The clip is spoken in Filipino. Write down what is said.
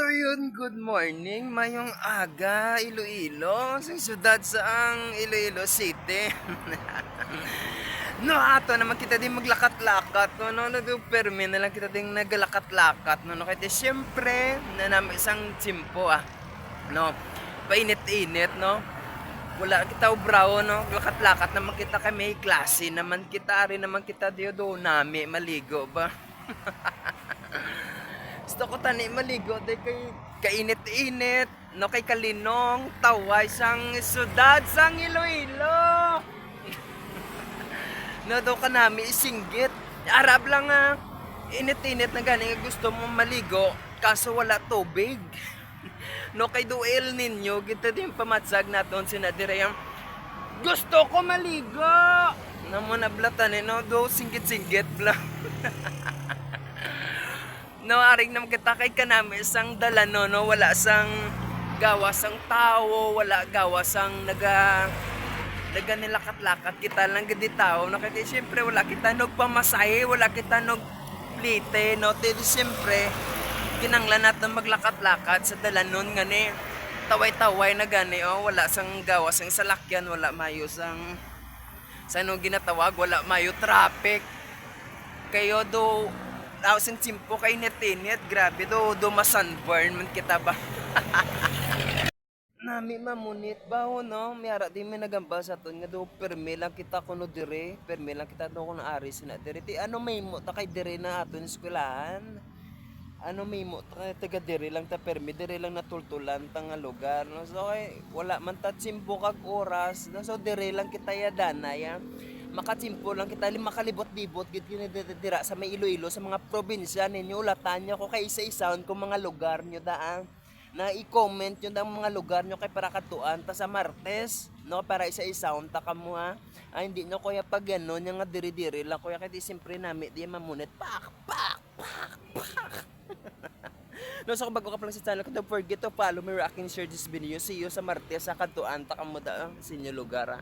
So yun, good morning, mayong aga, Iloilo, sa syudad sa ang Iloilo City. No, ato naman kita din maglakat-lakat, no, permi na lang kita din naglalakat-lakat, no, kaya siyempre, na namin isang tsimpo, no, painit-init, no, wala kita ubraw, no, lakat-lakat naman kita kay may klase, naman kita, rin naman kita diyo do nami, maligo ba? Gusto ko tani maligo day kay kainit-init no kay kalinong taway sang sudad sang Iloilo. No do ka nami isinggit. Arab lang init-init na gani gusto mo maligo kaso wala tubig. No kay do El Nino kita din pamatsag naton sinadirayang gusto ko maligo. Namo nablatan no do singgit-singgit lang. No, aring naman kita kay kanami sang dalano, no, wala sang gawa sang tao, wala gawa sang naga nilakat-lakat kita lang gadi tao, no, kaya siyempre wala kita nog pamasahe, wala kita nog plite, no, tedi siyempre kinanglan natin maglakat-lakat sa dalanon nga ni taway-taway na gani, oh, wala sang gawa sang salakyan, wala mayo sang sa no ginatawag, wala mayo traffic kayo do sin simpo kay netinit, grabe do masunburn man kita ba. Nami mamunit ba ho no, mayara di may nagamba sa ton nga do permi lang kita kuno dire, permi lang kita do kuno ari sina dire. Ti ano may mo ta kay dire na aton eskwelahan. Ano may mo ta taga dire lang ta permi dire lang natultulan ta nga lugar no. So kay wala man ta simpo kag oras, no? So dire lang kita yadana ya. Makatsimpo lang kita makalibot-libot gid kinidira sa may Iloilo sa mga probinsya ninyo ulatan nyo ko kay isa-isaon kung mga lugar nyo daan na i-comment nyo ang mga lugar nyo kay para katuan ta sa Martes no para isa-isaon ta kamo hindi nyo kuya pag gano'n yung nga diri-diri lang kuya kay di simpre nami di mamunit pak no so kung bago ka pa lang sa channel don't forget to follow me, rock and share this video. See you sa Martes sa katuan ta kamo da sa inyo lugar